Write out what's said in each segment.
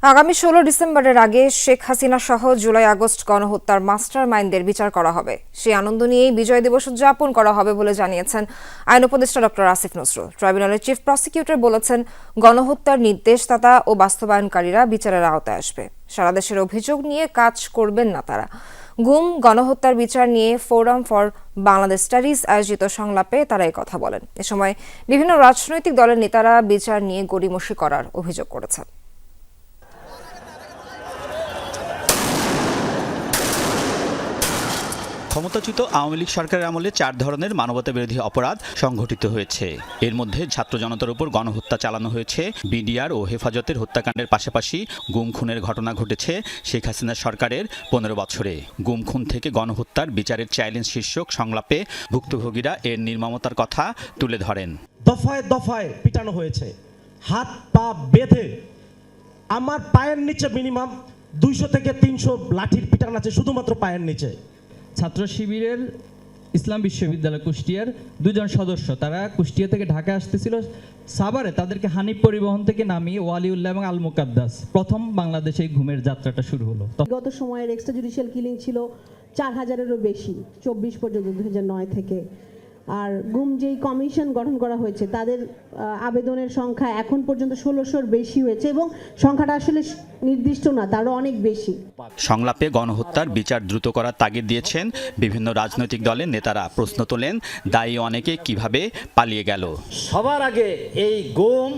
আগামী 16 ডিসেম্বরের আগে শেখ হাসিনা সহ জুলাই আগস্ট গণহত্যার মাস্টার মাইন্ডদের বিচার করা হবে। সেই আনন্দ নিয়েই বিজয় দিবস উদযাপন করা হবে বলে জানিয়েছেন আইন উপদেষ্টা ডক্টর আসিফ নজরুল। ট্রাইব্যুনালের চিফ প্রসিকিউটর বলেছেন, গণহত্যার নির্দেশদাতা ও বাস্তবায়নকারীরা বিচারের আওতায় আসবে। সারা দেশের অভিযোগ নিয়ে কাজ করবেন না তারা। গুম গণহত্যার বিচার নিয়ে ফোরাম ফর বাংলাদেশ স্টাডিজ আয়োজিত সংলাপে তারা এই কথা বলেন। এ সময় বিভিন্ন রাজনৈতিক দলের নেতারা বিচার নিয়ে গড়িমসি করার অভিযোগ করেছেন। ক্ষমতাচ্যুত আওয়ামী লীগ সরকারের আমলে 4 ধরনের মানবতাবিরোধী অপরাধ সংঘটিত হয়েছে। এর মধ্যে ছাত্র জনতার উপর গণহত্যা চালানো হয়েছে, বিডিআর ও হেফাজতের হত্যাকাণ্ডের পাশাপাশি গুম খুনের ঘটনা ঘটেছে শেখ হাসিনা সরকারের 15 বছরে। গুম খুন থেকে গণহত্যার বিচারের চ্যালেঞ্জ শীর্ষক সংলাপে ভুক্তভোগীরা এর নির্মমতার কথা তুলে ধরেন। দফায় দফায় পিটানো হয়েছে, হাত পা বেঁধে। আমার পায়ের নিচে মিনিমাম 200 থেকে 300 লাঠির পিটান আছে শুধুমাত্র পায়ের নিচে। ছাত্র শিবিরের ইসলাম বিশ্ববিদ্যালয় কুষ্টিয়ার 2 জন সদস্য, তারা কুষ্টিয়া থেকে ঢাকা আসতেছিল সাভারে, তাদেরকে হানিফ পরিবহন থেকে নামিয়ে ওয়ালিউল্লাহ এবং আল মুকাদ্দাস প্রথম বাংলাদেশে ঘুমের যাত্রাটা শুরু হলো। গত সময়ের এক্সট্রা জুডিশিয়াল কিলিং ছিল 4000-এরও বেশি 24 পর্যন্ত 2009 থেকে। আর গুম যেই কমিশন গঠন করা হয়েছে তাদের আবেদনের সংখ্যা এখন পর্যন্ত 1600-র বেশি হয়েছে এবং সংখ্যাটা আসলে নির্দিষ্ট না, তারও অনেক বেশি। সংলাপে গণহত্যার বিচার দ্রুত করার তাগিদ দিয়েছেন বিভিন্ন রাজনৈতিক দলের নেতারা। প্রশ্ন তোলেন, দায়ী অনেকে কিভাবে পালিয়ে গেল। সবার আগে এই গুম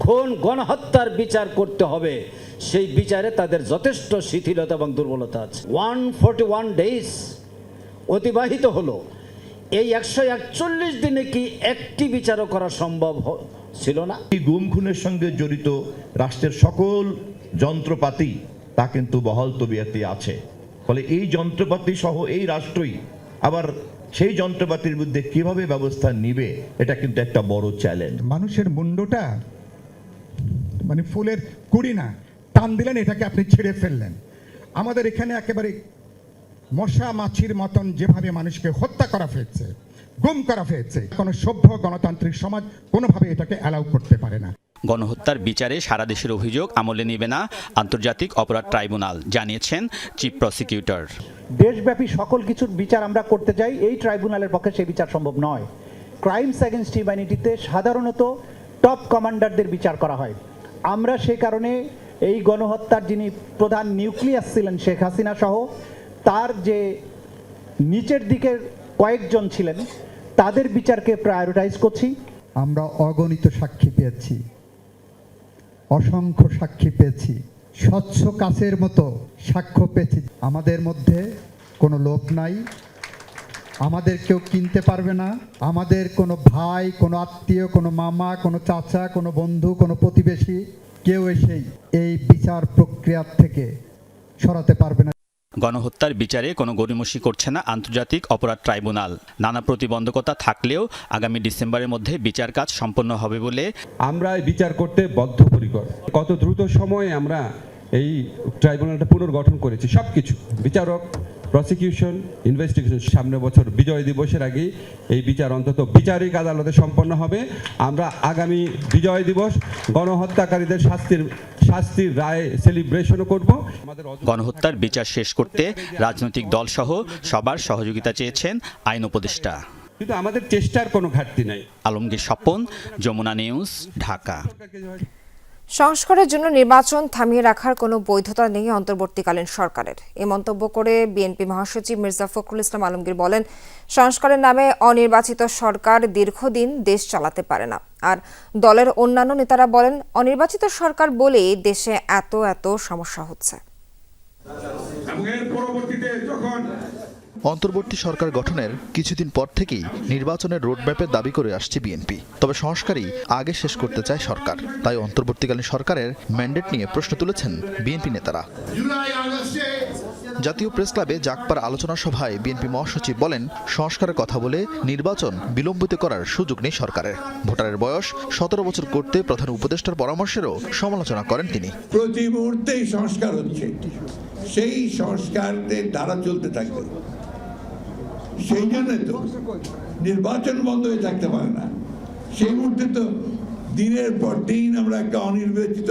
খুন গণহত্যার বিচার করতে হবে। সেই বিচারে তাদের যথেষ্ট শিথিলতা এবং দুর্বলতা আছে। 141 ডেজ অতিবাহিত হলো। এই 141 দিনে কি একটি বিচারও করা সম্ভব ছিল না? এই গুম খুনের সঙ্গে জড়িত রাষ্ট্রের সকল যন্ত্রপাতি তা কিন্তু বহাল তবিয়তে আছে। ফলে এই যন্ত্রপাতি সহ এই রাষ্ট্রই আবার সেই যন্ত্রপাতির বিরুদ্ধে কিভাবে ব্যবস্থা নিবে, এটা কিন্তু একটা বড় চ্যালেঞ্জ। মানুষের মুন্ডটা মানে ফুলের কুড়ি না, টান দিলেন এটাকে আপনি ছিঁড়ে ফেললেন। আমাদের এখানে একেবারে মশা মাছির মতন যেভাবে মানুষকে হত্যা করা হয়েছে, গুম করা হয়েছে, কোনো সভ্য গণতান্ত্রিক সমাজ কোনোভাবে এটাকে অ্যালাউ করতে পারে না। গণহত্যার বিচারে সারা দেশের অভিযোগ আমলে নেবে না আন্তর্জাতিক অপরাধ ট্রাইব্যুনাল, জানিয়েছেন চিফ প্রসিকিউটর। দেশব্যাপী সকল কিছুর বিচার আমরা করতে চাই, এই ট্রাইব্যুনালের পক্ষে সেই বিচার সম্ভব নয়। ক্রাইমস এগেইনস্ট হিউম্যানিটিতে সাধারণত টপ কমান্ডারদের বিচার করা হয়। আমরা সেই কারণে এই গণহত্যার যিনি প্রধান নিউক্লিয়াস ছিলেন শেখ হাসিনা সহ তার যে নিচের দিকের কয়েকজন ছিলেন তাদের বিচারকে প্রায়োরিটাইজ করছি। আমরা অগণিত সাক্ষী পেয়েছি, অসংখ্য সাক্ষী পেয়েছি, স্বচ্ছ কাচের মতো সাক্ষ্য পেয়েছি। আমাদের মধ্যে কোনো লোক নাই, আমাদের কেউ কিনতে পারবে না। আমাদের কোনো ভাই, কোনো আত্মীয়, কোনো মামা, কোনো চাচা, কোনো বন্ধু, কোনো প্রতিবেশী কেউ এসেই এই বিচার প্রক্রিয়া থেকে সরাতে পারবে না। গণহত্যার বিচারে কোনো গড়িমসি করছে না আন্তর্জাতিক অপরাধ ট্রাইব্যুনাল। নানা প্রতিবন্ধকতা থাকলেও আগামী ডিসেম্বরের মধ্যে বিচার কাজ সম্পন্ন হবে বলে আমরা বিচার করতে বদ্ধপরিকর। কত দ্রুত সময়ে আমরা এই ট্রাইব্যুনালটা পুনর্গঠন করেছি। সবকিছু বিচারক, প্রসিকিউশন, ইনভেস্টিগেশন। সামনে বছর বিজয় দিবসের আগেই এই বিচার অন্তত বিচারিক আদালতে সম্পন্ন হবে। আমরা আগামী বিজয় দিবস গণহত্যাকারীদের শাস্তির রায় সেলিব্রেশনও করব। গণহত্যার বিচার শেষ করতে রাজনৈতিক দলসহ সবার সহযোগিতা চেয়েছেন আইন উপদেষ্টা। কিন্তু আমাদের চেষ্টার কোনো ঘাটতি নাই। আলমগীর স্বপন, যমুনা নিউজ, ঢাকা। সংস্কারের জন্য নির্বাচন থামিয়ে রাখার কোনো বৈধতা নেই অন্তর্বর্তীকালীন সরকারের। এ মন্তব্য করে বিএনপি মহাসচিব মির্জা ফখরুল ইসলাম আলমগীর বলেন, সংস্কারের নামে অনির্বাচিত সরকার দীর্ঘদিন দেশ চালাতে পারে না। আর দলের অন্যান্য নেতারা বলেন, অনির্বাচিত সরকার বলেই দেশে এত সমস্যা হচ্ছে। অন্তর্বর্তী সরকার গঠনের কিছুদিন পর থেকেই নির্বাচনের রোডম্যাপের দাবি করে আসছে বিএনপি। তবে সংস্কারই আগে শেষ করতে চায় সরকার। তাই অন্তর্বর্তীকালীন সরকারের ম্যান্ডেট নিয়ে প্রশ্ন তুলেছেন বিএনপি নেতারা। জাতীয় প্রেস ক্লাবে জাগপার আলোচনা সভায় বিএনপি মহাসচিব বলেন, সংস্কারের কথা বলে নির্বাচন বিলম্বিত করার সুযোগ নেই সরকারের। ভোটারের বয়স 17 বছর করতে প্রধান উপদেষ্টার পরামর্শেরও সমালোচনা করেন তিনি। প্রতি মুহূর্তেই সংস্কার হচ্ছে, সেই সংস্কারদের দ্বারা চলতে থাকবে। সেই জন্য তো নির্বাচন বন্ধ হয়ে থাকতে পারে না। সেই মুহূর্তে তো দিনের পর দিন আমরা একটা অনির্বাচিত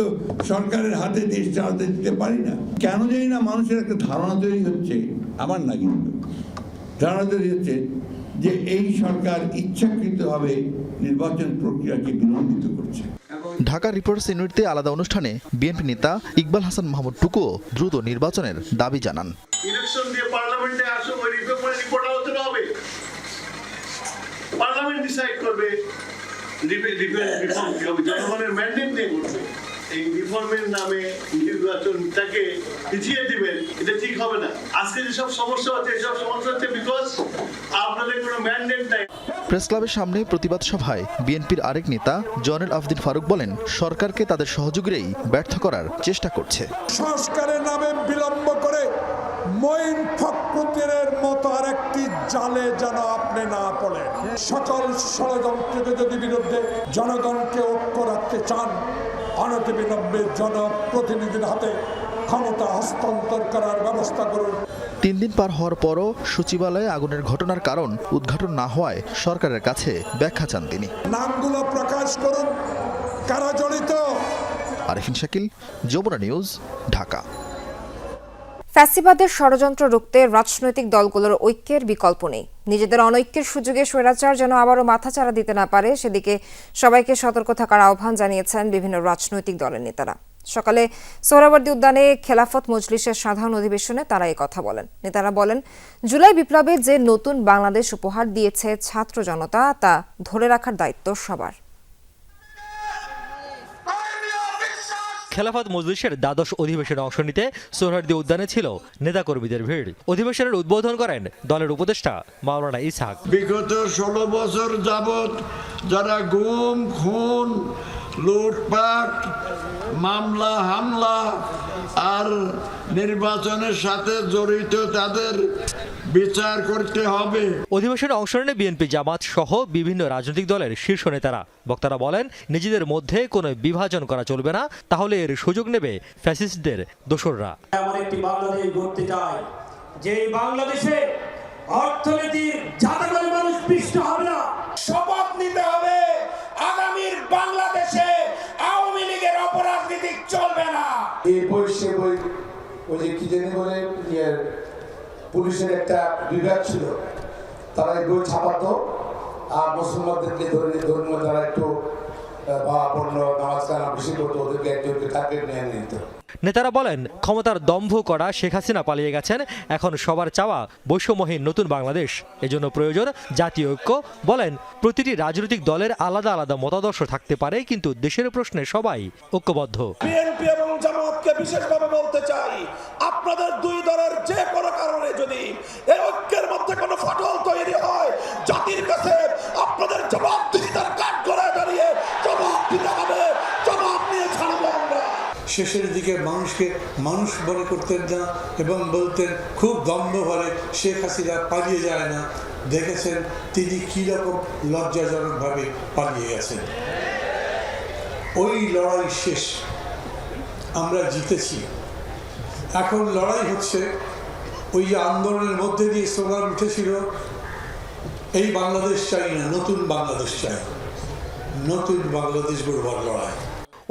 সরকারের হাতে দেশ চালাতে দিতে পারি না। কেন জানি না মানুষের একটা ধারণা তৈরি হচ্ছে, আমার না কিন্তু ধারণা তৈরি হচ্ছে যে এই সরকার ইচ্ছাকৃতভাবে নির্বাচন প্রক্রিয়াকে বিলম্বিত করছে। ঢাকা রিপোর্টার্স ইউনিটিতে আলাদা অনুষ্ঠানে বিএনপি নেতা ইকবাল হাসান মাহমুদ টুকুও দ্রুত নির্বাচনের দাবি জানান। ইলেকশন দিয়ে পার্লামেন্টে আসুক, ওই রিপোর্ট আলোচনা হবে, পার্লামেন্ট ডিসাইড করবে রিফর্ম কি হবে, জনগণের ম্যান্ডেট নিয়ে করবে। এই রিফর্মের নামে নির্বাচনটাকে পিছিয়ে দিবেন, এটা ঠিক হবে না। আজকে যেসব সমস্যা হচ্ছে, এসব সমস্যা হচ্ছে বিকজ আপনাদের কোনো ম্যান্ডেট নাই। প্রেস ক্লাবের সামনে প্রতিবাদ সভায় বিএনপির আরেক নেতা জয়নুল আবেদিন ফারুক বলেন, সরকারকে তাদের সহযোগীরাই ব্যর্থ করার চেষ্টা করছে। সংস্কারের নামে বিলম্ব করে মঈন ফখরুদ্দিনের মতো আরেকটি জালে যেন আপনি না পড়েন। সকল ষড়যন্ত্রের যদি বিরুদ্ধে জনগণকে ঐক্য রাখতে চান, অনতিবিলম্বে জনপ্রতিনিধির হাতে ক্ষমতা হস্তান্তর করার ব্যবস্থা করুন। 3 দিন পার হওয়ার পরও সচিবালয়ে আগুনের ঘটনার কারণ উদ্ঘাটন না হওয়ায় সরকারের কাছে ব্যাখ্যা চান তিনি। নামগুলো প্রকাশ করুন, কারা জড়িত। আরিফিন শাকিল, যমুনা নিউজ, ঢাকা। ফ্যাসিবাদের ষড়যন্ত্র রুখতে রাজনৈতিক দলগুলোর ঐক্যের বিকল্প নেই। নিজেদের অনৈক্যের সুযোগে স্বৈরাচার যেন আবারও মাথাচাড়া দিতে না পারে, সেদিকে সবাইকে সতর্ক থাকার আহ্বান জানিয়েছেন বিভিন্ন রাজনৈতিক দলের নেতারা। সকালে সোহরাওয়ার্দী উদ্যানে খেলাফত মজলিসের সাধারণ অধিবেশনে তারা এই কথা বলেন। নেতারা বলেন, জুলাই বিপ্লবে যে নতুন বাংলাদেশ উপহার দিয়েছে ছাত্র জনতা, তা ধরে রাখার দায়িত্ব সবার। খেলাফত মজলিসের দ্বাদশ অধিবেশনে অংশ নিতে সোহরাওয়ার্দী উদ্যানে ছিল নেতাকর্মীদের ভিড়। অধিবেশনের উদ্বোধন করেন দলের উপদেষ্টা মাওলানা ইসহাক। বিগত 16 বছর যাবৎ যারা গুম, খুন, লুটপাট, মামলা হামলা আর নির্বাচনের সাথে জড়িত, তাদের বিচার করতে হবে। অধিবেশনে অংশ নেন বিএনপি, জামাত সহ বিভিন্ন রাজনৈতিক দলের শীর্ষ নেতারা। বক্তারা বলেন, নিজেদের মধ্যে কোনো বিভাজন করা চলবে না, তাহলে এর সুযোগ নেবে ফ্যাসিস্টদের দোসররা। এমন একটি বাংলাদেশ গড়তে চাই যে বাংলাদেশে অর্থনীতির যাতে করে মানুষ পিষ্ট হবে না। শপথ নিতে হবে আগামীর বাংলাদেশে আওয়ামী লীগের অপরাজনীতি চলবে না। এই পরিষেবা ওই যে কি জানি বলে পুলিশের একটা বিভাগ ছিল, তারা এই বই ছাপাতো আর মুসলমানদেরকে ধর্মীয় যারা একটু বা পণ্য নামাজ কানা বেশি করতো ওদেরকে একজনকে টার্গেট নিয়ে নিত। নেতারা বলেন, ক্ষমতার দম্ভ করা শেখ হাসিনা পালিয়ে গেছেন, এখন সবার চাওয়া বৈষম্যহীন নতুন বাংলাদেশ। এজন্য প্রয়োজন জাতীয় ঐক্য। বলেন, প্রতিটি রাজনৈতিক দলের আলাদা আলাদা মতাদর্শ থাকতে পারে, কিন্তু দেশের প্রশ্নে সবাই ঐক্যবদ্ধ। বিএনপি এবং জামাতকে বিশেষভাবে বলতে চাই, আপনাদের দুই দলের যে কোনো কারণে যদি এই ঐক্যের মধ্যে কোনো ফাটল তৈরি হয়, জাতির কাছে আপনাদের জবাবদিহিতার কাঠ গড়ায় দাঁড়িয়ে জবাব দিতে হবে। জবাব নিয়ে ছাড়বো আমরা। শেষের দিকে মানুষকে মানুষ মনে করতেন না এবং বলতেন খুব দম্ভ বলে শেখ হাসিনা পালিয়ে যায় না। দেখেছেন তিনি কী রকম লজ্জাজনকভাবে পালিয়ে গেছেন। ওই লড়াই শেষ, আমরা জিতেছি। এখন লড়াই হচ্ছে ওই যে আন্দোলনের মধ্যে দিয়ে স্লোগান উঠেছিল, এই বাংলাদেশ চাই না, নতুন বাংলাদেশ চাই। নতুন বাংলাদেশ গড়বার লড়াই।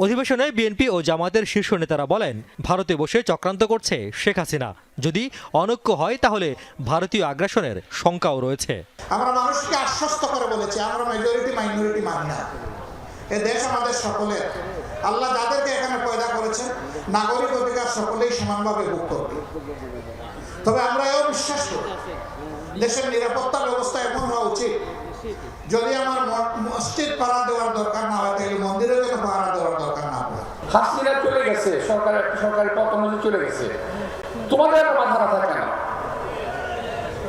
অধিবেশনে বিএনপি ও জামাতের শীর্ষ নেতারা বলেন, ভারতে বসে চক্রান্ত করছে শেখ হাসিনা। যদি অনৈক্য হয় তাহলে ভারতীয় আগ্রাসনের শঙ্কাও রয়েছে। আমরা মানুষকে আশ্বস্ত করে বলেছি, আমরা মেজরিটি মাইনরিটি মানি না। এ দেশ আমাদের সকলের। আল্লাহ যাদেরকে এখানে পয়দা করেছেন, নাগরিক অধিকার সকলেই সমানভাবে ভোগ করবে। তবে আমরা এও বিশ্বাস করি, দেশের নিরাপত্তা ব্যবস্থা এমন হওয়া উচিত, যদি আমার মসজিদ পাহারা দেওয়ার দরকার না হয়, তাহলে মন্দিরের জন্য পাহারা দেওয়ার দরকার না হয়। হাসিনা চলে গেছে, সরকারের পতন চলে গেছে, তোমাদের মাথা ব্যথা কেন?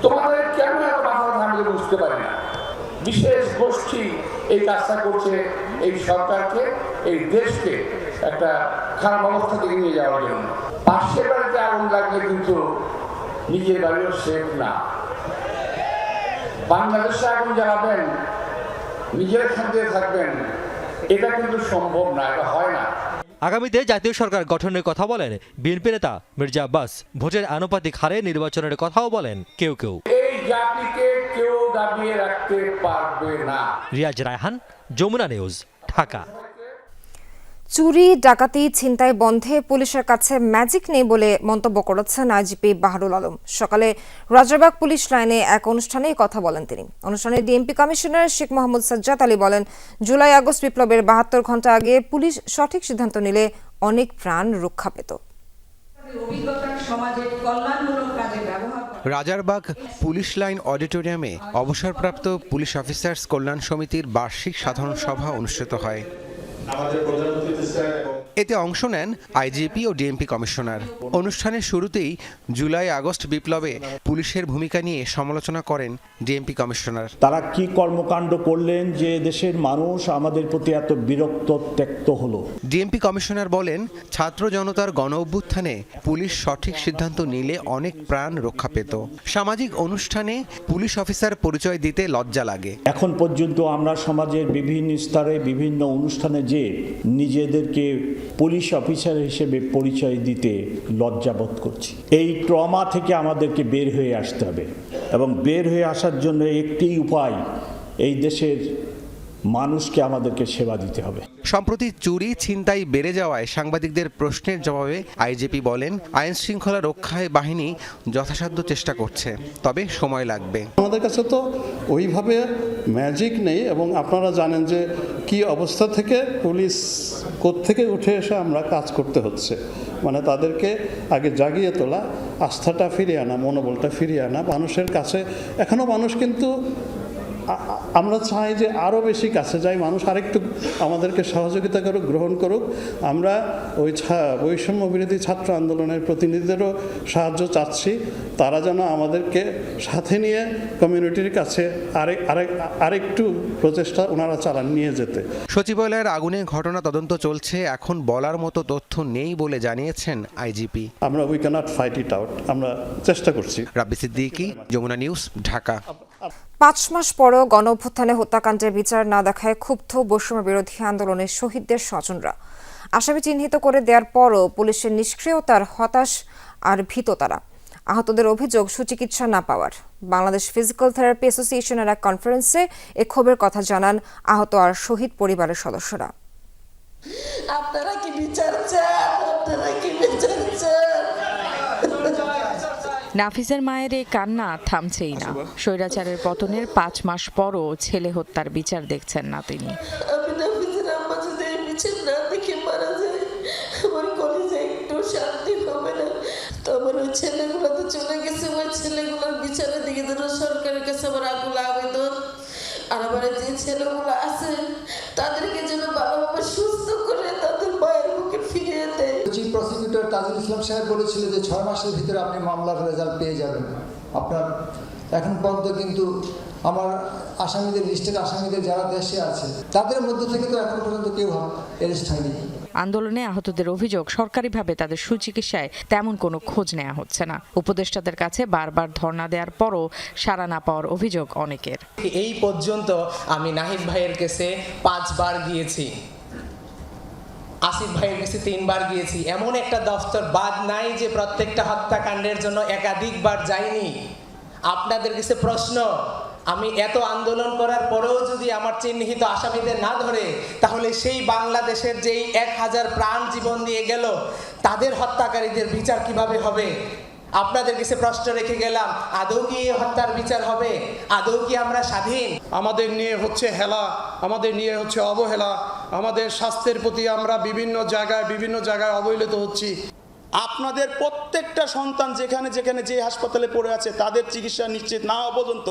তোমাদের কেন এত মাথা ব্যথা আমি বুঝতে পারি না। বিশেষ গোষ্ঠী এই কাজটা করছে এই সরকারকে, এই দেশকে একটা খারাপ অবস্থা থেকে নিয়ে যাওয়ার জন্য। পাশের বাড়িতে আগুন লাগলে কিন্তু নিজের বাড়িও সেফ না। বাংলাদেশে আগুন জ্বালাবেন, নিজের খাদ্যে থাকবেন, এটা কিন্তু সম্ভব না, এটা হয় না। আগামীতে জাতীয় সরকার গঠনের কথা বলেন বিএনপি নেতা মির্জা আব্বাস। ভোটের আনুপাতিক হারে নির্বাচনের কথাও বলেন কেউ কেউ। এই জাতিকে কেউ দাবিয়ে রাখতে পারবে না। রিয়াজ রায়হান, যমুনা নিউজ, ঢাকা। চুরি, ডাকাতি, ছিনতাই বন্ধে পুলিশের কাছে ম্যাজিক নেই বলে মন্তব্য করেছেন আইজিপি বাহারুল আলম। সকালে রাজারবাগ পুলিশ লাইনে এক অনুষ্ঠানে কথা বলেন তিনি। অনুষ্ঠানে ডিএমপি কমিশনার শেখ মোহাম্মদ সাজ্জাদ আলী বলেন, জুলাই আগস্ট বিপ্লবের ৭২ ঘণ্টা আগে পুলিশ সঠিক সিদ্ধান্ত নিলে অনেক প্রাণ রক্ষা পেত। রাজারবাগ পুলিশ লাইন অডিটোরিয়ামে অবসরপ্রাপ্ত পুলিশ অফিসার্স কল্যাণ সমিতির বার্ষিক সাধারণ সভা অনুষ্ঠিত হয়। এতে অংশ নেন আইজিপি ও ডিএমপি কমিশনার। অনুষ্ঠানের শুরুতেই জুলাই আগস্ট বিপ্লবে পুলিশের ভূমিকা নিয়ে সমালোচনা করেন ডিএমপি কমিশনার। তারা কি কর্মকাণ্ড করলেন যে দেশের মানুষ আমাদের প্রতি এত বিরক্ত ত্যক্ত হলো। ডিএমপি কমিশনার বলেন, ছাত্র জনতার গণ অভ্যুত্থানে পুলিশ সঠিক সিদ্ধান্ত নিলে অনেক প্রাণ রক্ষা পেত। সামাজিক অনুষ্ঠানে পুলিশ অফিসার পরিচয় দিতে লজ্জা লাগে। এখন পর্যন্ত আমরা সমাজের বিভিন্ন স্তরে বিভিন্ন অনুষ্ঠানে যে নিজেদেরকে পুলিশ অফিসার হিসেবে পরিচয় দিতে লজ্জাবোধ করছি। এই ট্রমা থেকে আমাদেরকে বের হয়ে আসতে হবে এবং বের হয়ে আসার জন্য একটি উপায়, এই দেশের মানুষকে আমাদেরকে সেবা দিতে হবে। সম্প্রতি চুরি, ছিনতাই বেড়ে যাওয়ায় সাংবাদিকদের প্রশ্নের জবাবে আইজিপি বলেন, আইন শৃঙ্খলা রক্ষায় বাহিনী যথাসাধ্য চেষ্টা করছে, তবে সময় লাগবে। আমাদের কাছে তো ওইভাবে ম্যাজিক নেই এবং আপনারা জানেন যে কি অবস্থা থেকে পুলিশ কোত্থেকে উঠে এসে আমরা কাজ করতে হচ্ছে। মানে তাদেরকে আগে জাগিয়ে তোলা, আস্থাটা ফিরিয়ে আনা, মনোবলটা ফিরিয়ে আনা মানুষের কাছে। এখনও মানুষ কিন্তু আমরা চাই যে আরও বেশি কাছে যাই, মানুষ আরেকটু আমাদেরকে সহযোগিতা করুক, গ্রহণ করুক। আমরা ওই বৈষম্য বিরোধী ছাত্র আন্দোলনের প্রতিনিধিদেরও সাহায্য চাচ্ছি, তারা যেন আমাদেরকে সাথে নিয়ে কমিউনিটির কাছে আরেকটু প্রচেষ্টা ওনারা চালান নিয়ে যেতে। সচিবালয়ের আগুনে ঘটনা তদন্ত চলছে, এখন বলার মতো তথ্য নেই বলে জানিয়েছেন আইজিপি। আমরা we can't fight it out, আমরা চেষ্টা করছি। রাব্বি সিদ্দিকী, যমুনা নিউজ, ঢাকা। ৫ মাস পরও গণ অভ্যুত্থানে হত্যাকাণ্ডের বিচার না দেখায় ক্ষুব্ধ বৈষম্য বিরোধী আন্দোলনের শহীদদের স্বজনরা। আসামি চিহ্নিত করে দেওয়ার পরও পুলিশের নিষ্ক্রিয়তার হতাশ আর ভীত তারা। আহতদের অভিযোগ সুচিকিৎসা না পাওয়ার। বাংলাদেশ ফিজিক্যাল থেরাপি অ্যাসোসিয়েশনের এক কনফারেন্সে এ ক্ষোভের কথা জানান আহত আর শহীদ পরিবারের সদস্যরা। আপনারা কি বিচার চান? আপনারা কি বিচার চান? নাফিসের মায়ের এই কান্না থামছেই না। স্বৈরাচারের পতনের ৫ মাস পরও ছেলে হত্যার বিচার দেখছেন না তিনি। আমি নাফিসের আম্মা যদি এই বিচার না দেখে মারা যায়, আমার কলেজে একটু শান্তি হবে না। তো আমার ওই ছেলেগুলো তো চলে গেছে, ওই ছেলেগুলোর বিচারের দিকে যেন সরকারের কাছে আমার আকুল আবেদন। আর আমার যে ছেলেগুলো আছে তাদেরকে যেন ভালোভাবে সুস্থ করে তাদের মায়ের মুখে ফিরিয়ে দেয়। চিফ প্রসিকিউটর তাজুল ইসলাম সাহেব বলেছিল যে 6 মাসের ভিতরে আপনি মামলার রেজাল্ট পেয়ে যাবেন। আপনার এখন পর্যন্ত কিন্তু আমার আসামিদের লিস্টের আসামিদের যারা দেশে আছে তাদের মধ্যে থেকে তো এখন পর্যন্ত কেউ অ্যারেস্ট হয়নি। আন্দোলনে আহতদের অভিযোগ, সরকারিভাবে তাদের সুচিকিৎসায় তেমন কোনো খোঁজ নেওয়া হচ্ছে না। উপদেষ্টাদের কাছে বারবার ধর্ণা দেওয়ার পরও সাড়া না পাওয়ার অভিযোগ অনেকের। এই পর্যন্ত আমি নাহিদ ভাইয়ের কাছে 5 বার গিয়েছি, আসিফ ভাইয়ের কাছে 3 বার গিয়েছি। এমন একটা দফতর বাদ নাই যে প্রত্যেকটা হত্যাকাণ্ডের জন্য একাধিকবার যাইনি। আপনাদের কাছে প্রশ্ন, আমি এত আন্দোলন করার পরেও যদি আমার চিহ্নিত আসামিদের না ধরে, তাহলে সেই বাংলাদেশের যেই 1000 প্রাণ জীবন দিয়ে গেল তাদের হত্যাকারীদের বিচার কিভাবে হবে? আপনাদের কাছে প্রশ্ন রেখে গেলাম, আদৌ কি এই হত্যার বিচার হবে? আদৌ কি আমরা স্বাধীন? আমাদের নিয়ে হচ্ছে হেলা, আমাদের নিয়ে হচ্ছে অবহেলা, আমাদের স্বাস্থ্যের প্রতি আমরা বিভিন্ন জায়গায় অবহেলিত হচ্ছি। আপনাদের প্রত্যেকটা সন্তান যেখানে যেখানে যে হাসপাতালে পড়ে আছে তাদের চিকিৎসা নিশ্চিত না হওয়া পর্যন্ত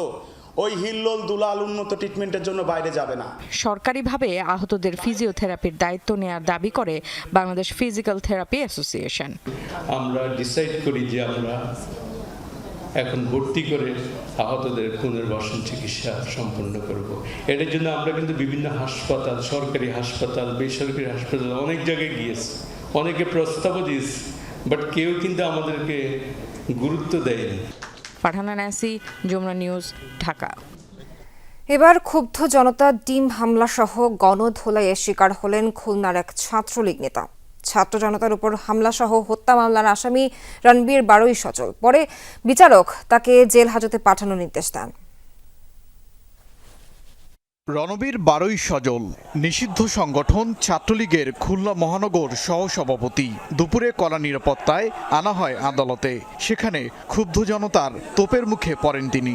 ওই হিল্লোল দুলাল উন্নত ট্রিটমেন্টের জন্য বাইরে যাবে না। সরকারিভাবে আহতদের ফিজিওথেরাপির দায়িত্ব নেওয়ার দাবি করে বাংলাদেশ ফিজিক্যাল থেরাপি অ্যাসোসিয়েশন। আমরা ডিসাইড করি যে আমরা এখন ভর্তি করে আহতদের পুনর্বাসন চিকিৎসা সম্পন্ন করব। এটার জন্য আমরা কিন্তু বিভিন্ন হাসপাতাল, সরকারি হাসপাতাল, বেসরকারি হাসপাতাল অনেক জায়গায় গিয়েছি, অনেকে প্রস্তাবও দিয়েছে, বাট কেউ কিন্তু আমাদেরকে গুরুত্ব দেয়নি। ফারহানা নাসি, যমুনা নিউজ, ঢাকা। এবার ক্ষুব্ধ জনতা ডিম হামলা সহ গণধোলাইয়ের শিকার হলেন খুলনার এক ছাত্রলীগ নেতা। ছাত্র জনতার উপর হামলা সহ হত্যা মামলার আসামি রণবীর বারোই সচল। পরে বিচারক তাকে জেল হাজতে পাঠানোর নির্দেশ দেন। রণবীর 12ই সজল নিষিদ্ধ সংগঠন ছাত্রলীগের খুলনা মহানগর সহসভাপতি দুপুরে কড়া নিরাপত্তায় আনা হয় আদালতে। সেখানে ক্ষুব্ধ জনতার তোপের মুখে পড়েন তিনি।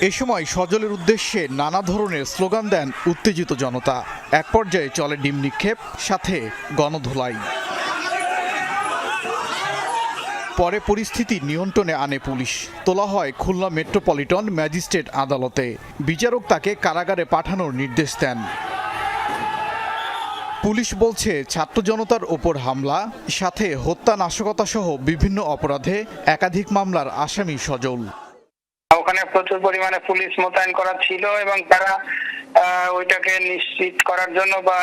এ সময় সজলের উদ্দেশ্যে নানা ধরনের স্লোগান দেন উত্তেজিত জনতা। এক পর্যায়ে চলে ডিম নিক্ষেপ, সাথে গণধোলাই। পরে পরিস্থিতি নিয়ন্ত্রণে আনে পুলিশ। তোলা হয় খুলনা মেট্রোপলিটন ম্যাজিস্ট্রেট আদালতে। বিচারক তাকে কারাগারে পাঠানোর নির্দেশ দেন। পুলিশ বলছে ছাত্র জনতার ওপর হামলা, সাথে হত্যা, নাশকতা সহ বিভিন্ন অপরাধে একাধিক মামলার আসামি সজল। ওখানে প্রচুর পরিমাণে পুলিশ মোতায়েন করা ছিল এবং তারা ওইটাকে নিশ্চিত করার জন্য বা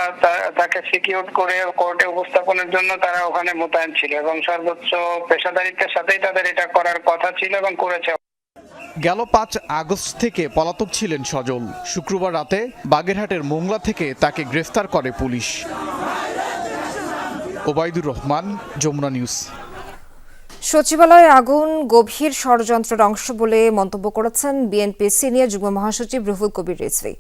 তাকে সিকিউর করে কোর্টে উপস্থাপনের জন্য তারা ওখানে মোতায়েন ছিল এবং সর্বোচ্চ পেশাদারিত্বের সাথেই তাদের এটা করার কথা ছিল এবং করেছে। গেল 5 আগস্ট থেকে পলাতক ছিলেন সজল। শুক্রবার রাতে বাগেরহাটের মোংলা থেকে তাকে গ্রেফতার করে পুলিশ। ওবায়দুর রহমান, যমুনা নিউজ। সচিবালয়ে আগুন গভীর ষড়যন্ত্রের অংশ বলে মন্তব্য করেছেন বিএনপি সিনিয়র যুগ্ম মহাসচিব রুহুল কবির রিজভী।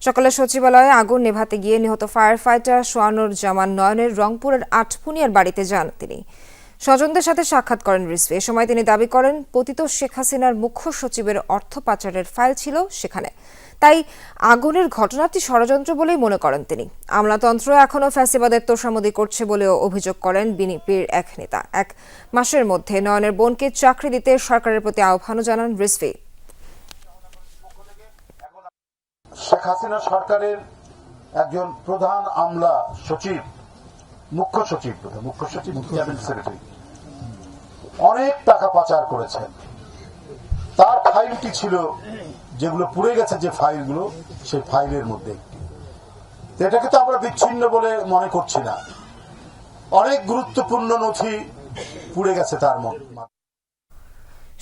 সকালে সচিবালয়ে আগুন নেভাতে গিয়ে নিহত ফায়ার ফাইটার সোয়ানুর জামান নয়নের রংপুরের আটপুনিয়ার বাড়িতে যান তিনি। স্বজনদের সাথে সাক্ষাৎ করেন রিজভী। এ সময় তিনি দাবি করেন পতিত শেখ হাসিনার মুখ্য সচিবের অর্থ পাচারের ফাইল ছিল সেখানে, তাই আগুনের ঘটনাটি ষড়যন্ত্র বলেই মনে করেন তিনি। আমলাতন্ত্র এখনও ফ্যাসিবাদের তোষামোদি করছে বলেও অভিযোগ করেন বিএনপির এক নেতা। 1 মাসের মধ্যে নয়নের বোনকে চাকরি দিতে সরকারের প্রতি আহ্বানও জানান রিজভী। শেখ হাসিনা সরকারের একজন প্রধান আমলা সচিব, মুখ্য সচিব ক্যাবিনেট সেক্রেটারি অনেক টাকা পাচার করেছেন। তার ফাইলটি ছিল, যেগুলো পুড়ে গেছে যে ফাইলগুলো, সেই ফাইলের মধ্যে এটাকে তো আমরা বিচ্ছিন্ন বলে মনে করছি না। অনেক গুরুত্বপূর্ণ নথি পুড়ে গেছে তার মধ্যে।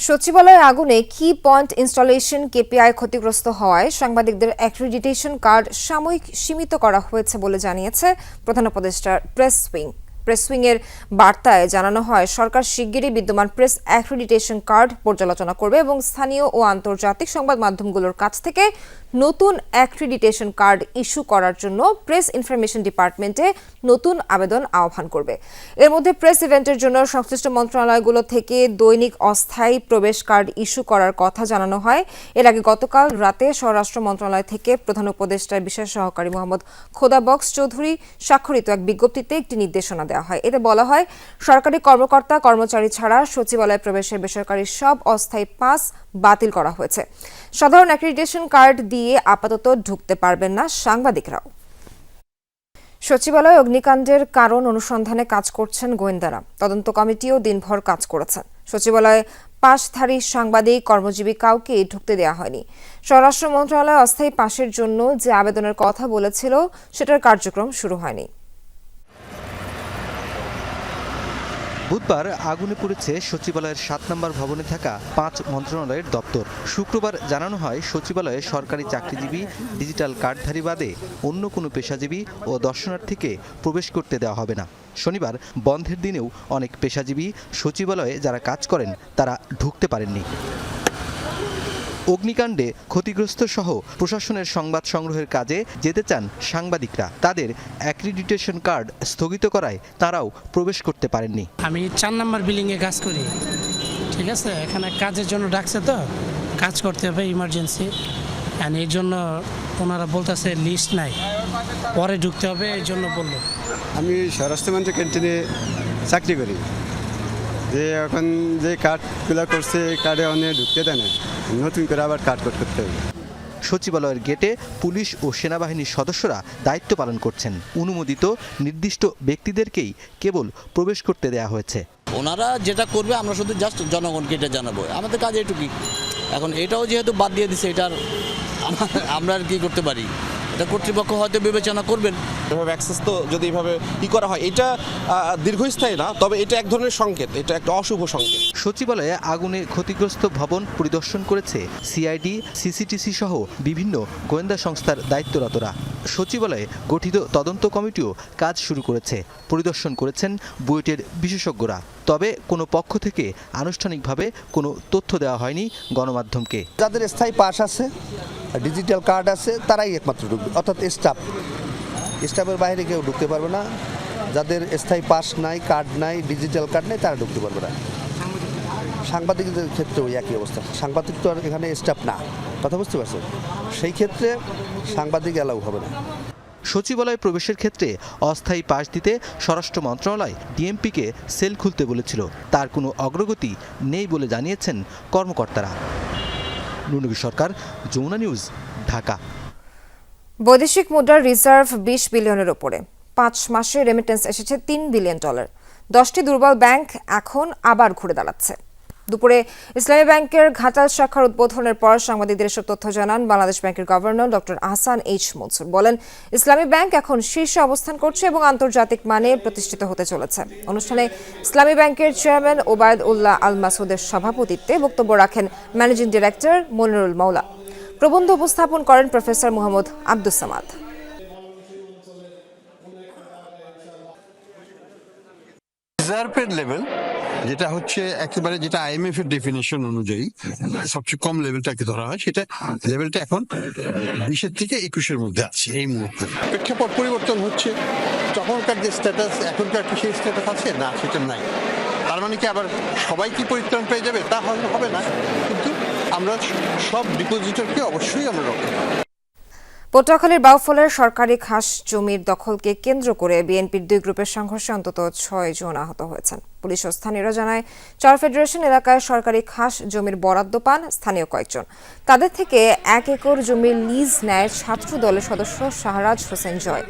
সচিবালয়ে আগুনে কি পয়েন্ট ইনস্টলেশন কেপিআই ক্ষতিগ্রস্ত হওয়ায় সাংবাদিকদের অ্যাক্রিডিটেশন কার্ড সাময়িক সীমিত করা হয়েছে বলে জানিয়েছে প্রধান উপদেষ্টার প্রেস উইং। প্রেস উইংয়ের বার্তায় জানানো হয়, সরকার শিগগিরই বিদ্যমান প্রেস অ্যাক্রিডিটেশন কার্ড পর্যালোচনা করবে এবং স্থানীয় ও আন্তর্জাতিক সংবাদ মাধ্যমগুলোর কাছ থেকে নতুন অ্যাক্রিডিটেশন কার্ড ইস্যু করার জন্য প্রেস ইনফরমেশন ডিপার্টমেন্টে নতুন আবেদন আহ্বান করবে। এর মধ্যে প্রেস ইভেন্টের জন্য সংশ্লিষ্ট মন্ত্রণালয়গুলো থেকে দৈনিক অস্থায়ী প্রবেশ কার্ড ইস্যু করার কথা জানানো হয়। এর আগে গতকাল রাতে স্বরাষ্ট্র মন্ত্রণালয় থেকে প্রধান উপদেষ্টার বিশেষ সহকারী মোহাম্মদ খোদাবক্স চৌধুরী স্বাক্ষরিত এক বিজ্ঞপ্তিতে একটি নির্দেশনা দেওয়া হয়। এতে বলা হয়, সরকারি কর্মকর্তা কর্মচারী ছাড়া সচিবালয়ে প্রবেশের বেসরকারি সব অস্থায়ী পাস বাতিল করা হয়েছে। সাধারণ অ্যাক্রিডিটেশন কার্ড দিয়ে আপাতত ঢুকতে পারবেন না সাংবাদিকরাও। সচিবালয়ে অগ্নিকাণ্ডের কারণ অনুসন্ধানে কাজ করছেন গোয়েন্দারা। তদন্ত কমিটিও দিনভর কাজ করেছেন। সচিবালয়ে পাশধারী সাংবাদিক, কর্মজীবী কাউকে ঢুকতে দেওয়া হয়নি। স্বরাষ্ট্র মন্ত্রণালয় অস্থায়ী পাশের জন্য যে আবেদনের কথা বলেছিল সেটার কার্যক্রম শুরু হয়নি। বুধবার আগুনে পুড়েছে সচিবালয়ের 7 নম্বর ভবনে থাকা 5 মন্ত্রণালয়ের দপ্তর। শুক্রবার জানানো হয়, সচিবালয়ে সরকারি চাকরিজীবী, ডিজিটাল কার্ডধারী বাদে অন্য কোনো পেশাজীবী ও দর্শনার্থীকে প্রবেশ করতে দেওয়া হবে না। শনিবার বন্ধের দিনেও অনেক পেশাজীবী সচিবালয়ে যারা কাজ করেন তারা ঢুকতে পারেননি। অগ্নিকাণ্ডে ক্ষতিগ্রস্ত সহ প্রশাসনের সংবাদ সংগ্রহের কাজে যেতে চান সাংবাদিকরা। তাদের অ্যাক্রিডিটেশন কার্ড স্থগিত করায় তারাও প্রবেশ করতে পারেননি। আমি 4 নম্বর বিল্ডিংয়ে কাজ করি, ঠিক আছে। এখানে কাজের জন্য ডাকছে, তো কাজ করতে হবে ইমার্জেন্সি, এর জন্য ওনারা বলতেছে লিস্ট নাই, পরে ঢুকতে হবে, এই জন্য বললো। আমি স্বরাষ্ট্রমন্ত্রী ক্যান্টিনে চাকরি করি, যে এখন যে কার্ডগুলো করছে এই কার্ডে অনেক ঢুকতে দেয় না, নতুন করে আবার কার্ড করতে হবে। সচিবালয়ের গেটে পুলিশ ও সেনাবাহিনীর সদস্যরা দায়িত্ব পালন করছেন। অনুমোদিত নির্দিষ্ট ব্যক্তিদেরকেই কেবল প্রবেশ করতে দেয়া হয়েছে। ওনারা যেটা করবে আমরা শুধু জাস্ট জনগণকে এটা জানাবো, আমাদের কাজ এটুকুই। এখন এটাও যেহেতু বাদ দিয়ে দিছে, এটার আমরা আর কি করতে পারি, এটা কর্তৃপক্ষ হয়তো বিবেচনা করবেন। এভাবে অ্যাক্সেস তো যদি এভাবে করা হয়, এটা দীর্ঘস্থায়ী না, তবে এটা এক ধরনের সংকেত, এটা একটা অশুভ সংকেত। সচিবালয়ে আগুনে ক্ষতিগ্রস্ত ভবন পরিদর্শন করেছে সিআইডি, সিসিটিসি সহ বিভিন্ন গোয়েন্দা সংস্থার দায়িত্বরতরা। সচিবালয়ে গঠিত তদন্ত কমিটিও কাজ শুরু করেছে। পরিদর্শন করেছেন বুয়েটের বিশেষজ্ঞরা। তবে কোনো পক্ষ থেকে আনুষ্ঠানিকভাবে কোনো তথ্য দেওয়া হয়নি গণমাধ্যমকে। যাদের স্থায়ী পাস আছে, ডিজিটাল কার্ড আছে, তারাই একমাত্র ঢুকবে, অর্থাৎ স্টাফের বাইরে কেউ ঢুকতে পারবে না। যাদের স্থায়ী পাস নাই, কার্ড নাই, ডিজিটাল কার্ড নাই, তারা ঢুকতে পারবে না। সাংবাদিকদের ক্ষেত্রেও একই অবস্থা। সাংবাদিক তো আর এখানে স্টাফ না, কথা বুঝতে পারছেন? সেই ক্ষেত্রে সাংবাদিক অ্যালাউ হবে না। সচিবালয়ে প্রবেশের ক্ষেত্রে অস্থায়ী পাস দিতে স্বরাষ্ট্র মন্ত্রণালয় ডিএমপিকে সেল খুলতে বলেছিল। তার কোনো অগ্রগতি নেই বলে জানিয়েছেন কর্মকর্তারা। নুনবী সরকার, যমুনা নিউজ, ঢাকা। বৈদেশিক মুদ্রার রিজার্ভ 20 বিলিয়নের উপরে। 5 মাসে রেমিটেন্স এসেছে $3 বিলিয়ন। 10টি দুর্বল ব্যাংক এখন আবার ঘুরে দাঁড়াচ্ছে। দুপুরে ইসলামী ব্যাংকের ঘাটাল শাখার উদ্বোধনের পর সাংবাদিকদের এসব তথ্য জানান বাংলাদেশ ব্যাংকের governor doctor Ahsan H Mansur. বলেন, ইসলামী ব্যাংক এখন শীর্ষে অবস্থান করছে এবং আন্তর্জাতিক মানে প্রতিষ্ঠিত হতে চলেছে। অনুষ্ঠানে ইসলামী ব্যাংকের চেয়ারম্যান ওবায়দ উল্লাহ আল মাসুদের সভাপতিত্বে বক্তব্য রাখেন ম্যানেজিং ডিরেক্টর মনিরুল মৌলা। প্রবন্ধ উপস্থাপন করেন প্রফেসর মোহাম্মদ আব্দুস সামাদ। রিজার্ভের লেভেল যেটা হচ্ছে একেবারে যেটা আইএমএফ এর ডেফিনেশন অনুযায়ী সবচেয়ে কম লেভেলটাকে ধরা হয়, সেটা লেভেলটা এখন 20 থেকে 21-এর মধ্যে আছে এই মুহূর্তে। প্রেক্ষাপট পরিবর্তন হচ্ছে, তখনকার যে স্ট্যাটাস এখনকার কি সেই স্ট্যাটাস আছে? না, সেটা নাই। তার মানে কি আবার সবাই কি পরিত্রাণ পেয়ে যাবে? তা হবে না, কিন্তু আমরা সব ডিপোজিটরকে অবশ্যই আমরা রক্ষা করব। পটুয়াখালীর বাউফলের সরকারি খাস জমির দখলকে কেন্দ্র করে বিএনপির 2 গ্রুপের সংঘর্ষে অন্তত 6 জন আহত হয়েছেন। পুলিশ ও স্থানীয়রা জানায়, চর ফেডারেশন এলাকায় সরকারি খাস জমির বরাদ্দ পান স্থানীয় কয়েকজন। তাদের থেকে 1 একর জমির লিজ নেয় ছাত্র দলের সদস্য শাহরাজ হোসেন জয়।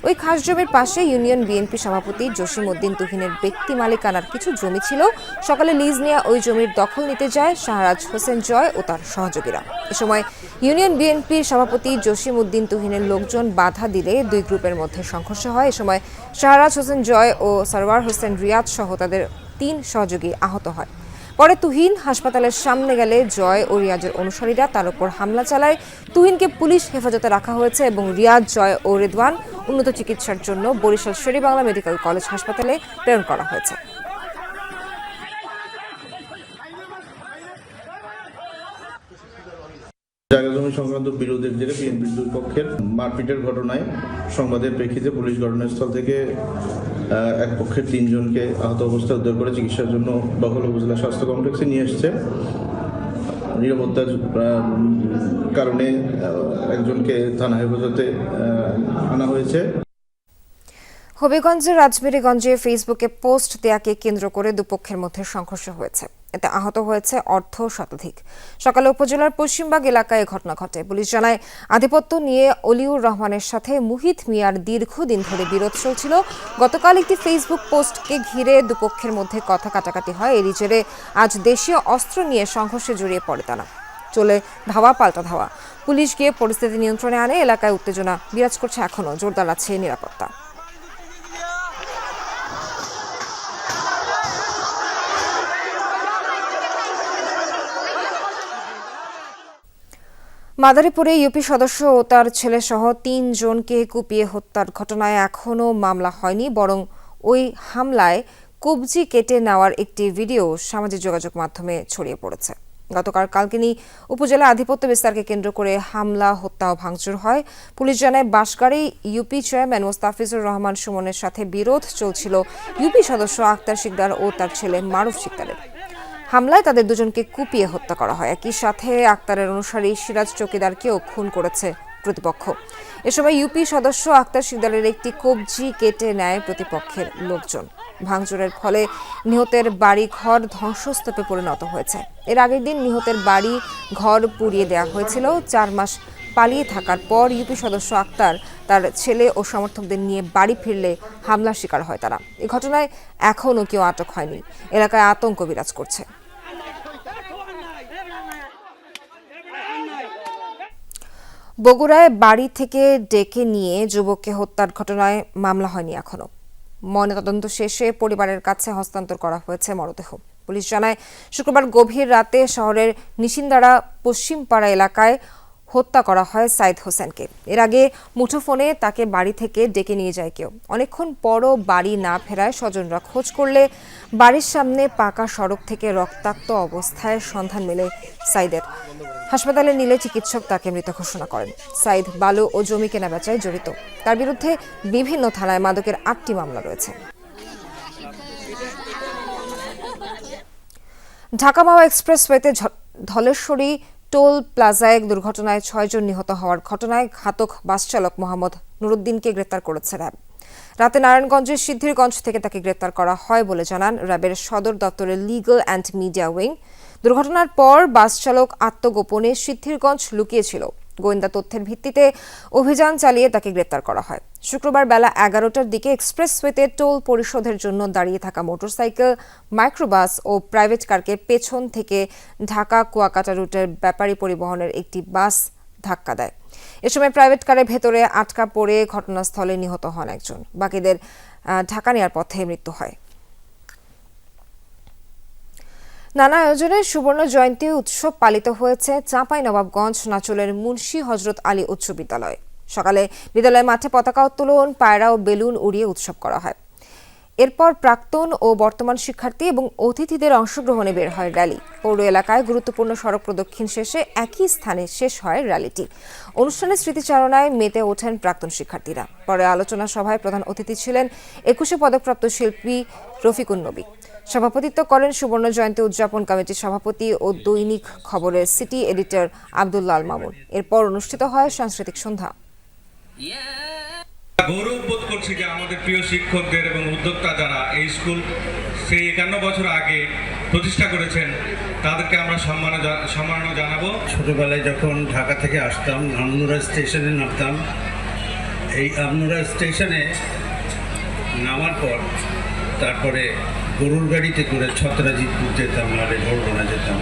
ওই খাস জমির পাশে ইউনিয়ন বিএনপি সভাপতি জসিম উদ্দিন তুহিনের ব্যক্তি মালিকানার কিছু জমি ছিল। সকালে লিজ নেওয়া ওই জমির দখল নিতে যায় শাহরাজ হোসেন জয় ও তার সহযোগীরা। এ সময় ইউনিয়ন বিএনপির সভাপতি জসিম উদ্দিন তুহিনের লোকজন বাধা দিলে 2 গ্রুপের মধ্যে সংঘর্ষ হয়। এ সময় শাহরাজ হোসেন জয় ও সরওয়ার হোসেন রিয়াদ সহ তাদের 3 সহযোগী আহত হয়। পরে তুহিন হাসপাতালের সামনে গেলে জয় ও রিয়াজের অনুসারীরা তার উপর হামলা চালায়। তুহিনকে পুলিশ হেফাজতে রাখা হয়েছে এবং রিয়াজ, জয় ও রেদওয়ান উন্নত চিকিৎসার জন্য বরিশাল শের-ই-বাংলা মেডিকেল কলেজ হাসপাতালে প্রেরণ করা হয়েছে। জায়গা জমি সংক্রান্ত বিরোধের জেরে বিএনপির 2 পক্ষের মারপিটের ঘটনায় সংবাদের প্রেক্ষিতে পুলিশ ঘটনাস্থল থেকে এক পক্ষের 3 জনকে আহত অবস্থায় উদ্ধার করে চিকিৎসার জন্য বকল উপজেলা স্বাস্থ্য কমপ্লেক্সে নিয়ে এসেছে। নিরাপত্তার কারণে একজনকে থানা হেফাজতে আনা হয়েছে। হবিগঞ্জের রাজবাড়ীগঞ্জে ফেসবুকে পোস্ট দেয়াকে কেন্দ্র করে দুপক্ষের মধ্যে সংঘর্ষ হয়েছে। এতে আহত হয়েছে অর্ধ শতাধিক। সকালে উপজেলার পশ্চিমবাগ এলাকায় ঘটনা ঘটে। পুলিশ জানায়, আধিপত্য নিয়ে অলিউর রহমানের সাথে মুহিত মিয়ার দীর্ঘদিন ধরে বিরোধ চলছিল। গতকাল একটি ফেসবুক পোস্টকে ঘিরে দুপক্ষের মধ্যে কথা কাটাকাটি হয়। এরই জেরে আজ দেশীয় অস্ত্র নিয়ে সংঘর্ষে জড়িয়ে পড়ে তারা। চলে ধাওয়া পাল্টা ধাওয়া। পুলিশ গিয়ে পরিস্থিতি নিয়ন্ত্রণে আনে। এলাকায় উত্তেজনা বিরাজ করছে, এখনও জোরদার আছে নিরাপত্তা। মাদারীপুরে ইউপি সদস্য ও তার ছেলেসহ 3 জনকে কুপিয়ে হত্যার ঘটনায় এখনও মামলা হয়নি, বরং ওই হামলায় কবজি কেটে নেওয়ার একটি ভিডিও সামাজিক যোগাযোগ মাধ্যমে ছড়িয়ে পড়েছে। গতকাল কালকিনি উপজেলা আধিপত্য বিস্তারকে কেন্দ্র করে হামলা, হত্যা ও ভাঙচুর হয়। পুলিশ জানায়, বাঁশগাড়ি ইউপি চেয়ারম্যান মোস্তাফিজুর রহমান সুমনের সাথে বিরোধ চলছিল ইউপি সদস্য আক্তার শিকদার ও তার ছেলে মারুফ শিকদারের। হামলায় তাদের 2 জনকে কুপিয়ে হত্যা করা হয়। একই সাথে আক্তারের অনুসারী সিরাজ চৌকিদারকেও খুন করেছে প্রতিপক্ষ। এ সময় ইউপি সদস্য আক্তার শিকদারের একটি কবজি কেটে নেয় প্রতিপক্ষের লোকজন। ভাঙচুরের ফলে নিহতের বাড়ি ঘর ধ্বংসস্তূপে পরিণত হয়েছে। এর আগের দিন নিহতের বাড়ি ঘর পুড়িয়ে দেওয়া হয়েছিল। 4 মাস পালিয়ে থাকার পর ইউপি সদস্য আক্তার তার ছেলে ও সমর্থকদের নিয়ে বাড়ি ফিরলে হামলার শিকার হয় তারা। এই ঘটনায় এখনও কেউ আটক হয়নি। এলাকায় আতঙ্ক বিরাজ করছে। বগুড়ায় বাড়ি থেকে ডেকে নিয়ে যুবককে হত্যার ঘটনায় মামলা হয়নি এখনো। ময়নাতদন্ত শেষে পরিবারের কাছে হস্তান্তর করা হয়েছে মরদেহ। পুলিশ জানায়, শুক্রবার গভীর রাতে শহরের নিশিন্দারা পশ্চিমপাড়া এলাকায় হত্যা করা হয় সাইদ হোসেনকে। এর আগে মুঠোফোনে তাকে বাড়ি থেকে ডেকে নিয়ে যায় কেউ। অনেকক্ষণ পরও বাড়ি না ফেরায় স্বজনরা খোঁজ করলে বাড়ির সামনে পাকা সড়ক থেকে রক্তাক্ত অবস্থায় সন্ধান মেলে সাইদের। হাসপাতালে নিলে চিকিৎসক তাকে মৃত ঘোষণা করেন। সাইদ বালু ও জমি কেনাবেচায় জড়িত। তার বিরুদ্ধে বিভিন্ন থানায় মাদকের ৮টি মামলা রয়েছে। ঢাকা মাওয়া এক্সপ্রেসওয়েতে ধলেশ্বরী টোল প্লাজায় দুর্ঘটনায় ৬ জন নিহত হওয়ার ঘটনায় ঘাতক বাস চালক মোহাম্মদ নুরুদ্দিনকে গ্রেপ্তার করেছে র্যাব। রাতে নারায়ণগঞ্জের সিদ্ধিরগঞ্জ থেকে তাকে গ্রেপ্তার করা হয় বলে জানান র্যাবের সদর দপ্তরের লিগ্যাল অ্যান্ড মিডিয়া উইং। দুর্ঘটনার পর বাস চালক আত্মগোপনে সিদ্ধিরগঞ্জ লুকিয়েছিল। গোয়েন্দা তথ্যের ভিত্তিতে অভিযান চালিয়ে তাকে গ্রেপ্তার করা হয়। শুক্রবার বেলা 11টার দিকে এক্সপ্রেসওয়েতে টোল পরিশোধের জন্য দাঁড়িয়ে থাকা মোটরসাইকেল, মাইক্রোবাস ও প্রাইভেট কারকে পেছন থেকে ঢাকা কুয়াকাটা রুটের ব্যাপারী পরিবহনের একটি বাস ধাক্কা দেয়। এ সময় প্রাইভেট কারের ভেতরে আটকা পড়ে ঘটনাস্থলে নিহত হন একজন। বাকিদের ঢাকা নেওয়ার পথে মৃত্যু হয়। নানা আয়োজনে সুবর্ণ জয়ন্তী উৎসব পালিত হয়েছে চাঁপাইনবাবগঞ্জ নাচলের মুন্সি হজরত আলী উচ্চ বিদ্যালয়ে। সকালে বিদ্যালয় মাঠে পতাকা উত্তোলন, পায়রা ও বেলুন উড়িয়ে উৎসব করা হয়। এরপর প্রাক্তন ও বর্তমান শিক্ষার্থী এবং অতিথিদের অংশগ্রহণে বের হয় র্যালি। পৌর এলাকায় গুরুত্বপূর্ণ সড়ক প্রদক্ষিণ শেষে একই স্থানে শেষ হয় র্যালিটি। অনুষ্ঠানে স্মৃতিচারণায় মেতে ওঠেন প্রাক্তন শিক্ষার্থীরা। পরে আলোচনা সভায় প্রধান অতিথি ছিলেন 21 পদকপ্রাপ্ত শিল্পী রফিকুন নবী। সভাপতিত্ব করেন সুবর্ণ জয়ন্তী উদযাপন কমিটির সভাপতি ও দৈনিক খবরের সিটি এডিটর আব্দুল্লাহ মামুন। এরপর অনুষ্ঠিত হয় সাংস্কৃতিক সন্ধ্যা। গৌরব বোধ করছি যে আমাদের প্রিয় শিক্ষকদের এবং উদ্যোক্তা যারা এই স্কুল সেই 51 বছর আগে প্রতিষ্ঠা করেছেন তাদেরকে আমরা সম্মাননা জানাবো। ছোটবেলায় যখন ঢাকা থেকে আসতাম, আমনুরা স্টেশনে নামতাম। এই আমনুরা স্টেশনে নামার পর তারপরে গরুর গাড়িতে করে ছত্রাজিতপুর যেতাম, আর ভোরগোনা যেতাম।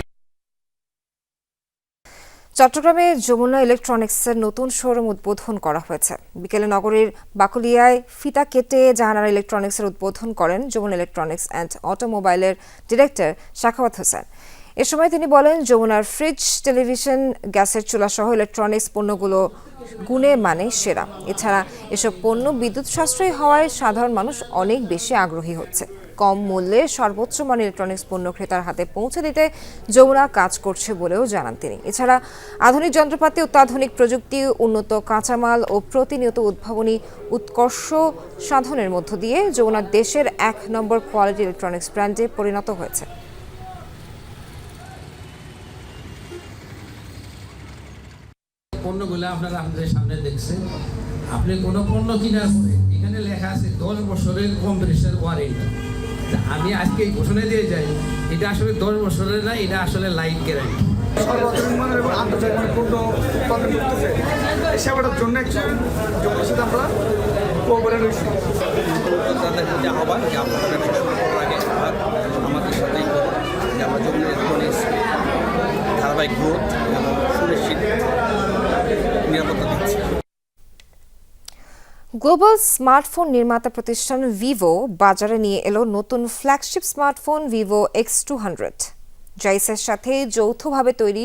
চট্টগ্রামে যমুনা ইলেকট্রনিক্সের নতুন শোরুম উদ্বোধন করা হয়েছে। বিকেলে নগরীর বাকুলিয়ায় ফিতা কেটে জাহানারা ইলেকট্রনিক্সের উদ্বোধন করেন যমুনা ইলেকট্রনিক্স অ্যান্ড অটোমোবাইলের ডিরেক্টর সাখাওয়াত হোসেন। এ সময় তিনি বলেন, যমুনার ফ্রিজ, টেলিভিশন, গ্যাসের চুলা সহ ইলেকট্রনিক্স পণ্যগুলো গুণে মানে সেরা। এছাড়া এসব পণ্য বিদ্যুৎ সাশ্রয়ী হওয়ায় সাধারণ মানুষ অনেক বেশি আগ্রহী হচ্ছে। কম মূল্যে সর্বোচ্চ মানের ইলেকট্রনিক্স পণ্য ক্রেতার হাতে পৌঁছে দিতে যমুনা কাজ করছে বলেও জানান তিনি। এছাড়া আধুনিক যন্ত্রপাতি, অত্যাধুনিক প্রযুক্তি, উন্নত কাঁচামাল ও প্রতিনিয়ত উদ্ভাবনী উৎকর্ষ সাধনের মধ্য দিয়ে যমুনা দেশের 1 নম্বর কোয়ালিটি ইলেকট্রনিক্স ব্র্যান্ডে পরিণত হয়েছে। পণ্যগুলো আপনারা আমাদের সামনে দেখছেন। আপনি কোনো পণ্য কেনার পরে এখানে লেখা আছে 10 বছরের কম্প্রেসার ওয়ারেন্টি। আমি আজকে এই ঘোষণা দিয়ে যাই, এটা আসলে 10 বছরের না, এটা আসলে লাইফ গ্যারান্টি। সর্বাধুনিক মানের এবং আন্তর্জাতিক পণ্য উৎপাদন করতেছে। এই সেবাটার জন্য যমুনার সাথে আমরা কোঅপারেট হয়েছি। তাদের প্রতি আহ্বান যে আপনারা ব্যবসা শুরু করার আগে আমাদের সাথেই করুন, যে আমরা যমুনা ইলেকট্রনিক্স ধারাবাহিক গ্রোথ এবং সুনিশ্চিত নিরাপত্তা দিচ্ছি। গ্লোবাল স্মার্টফোন নির্মাতা প্রতিষ্ঠান ভিভো বাজারে নিয়ে এলো নতুন ফ্ল্যাগশিপ স্মার্টফোন ভিভো X200। জাইসের সাথে যৌথভাবে তৈরি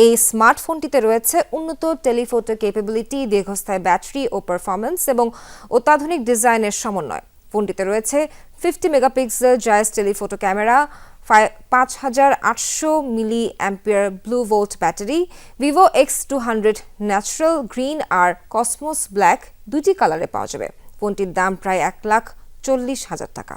এই স্মার্টফোনটিতে রয়েছে উন্নত টেলিফোটো ক্যাপাবিলিটি, দীর্ঘস্থায়ী ব্যাটারি ও পারফরম্যান্স এবং অত্যাধুনিক ডিজাইনের সমন্বয়। ফোনটিতে রয়েছে 50 megapixel Zeiss telephoto camera, 5800 milliampere blue volt battery. Vivo X200 natural green আর কসমোস ব্ল্যাক দুটি কালারে পাওয়া যাবে। ফোনটির দাম প্রায় 1,40,000 টাকা।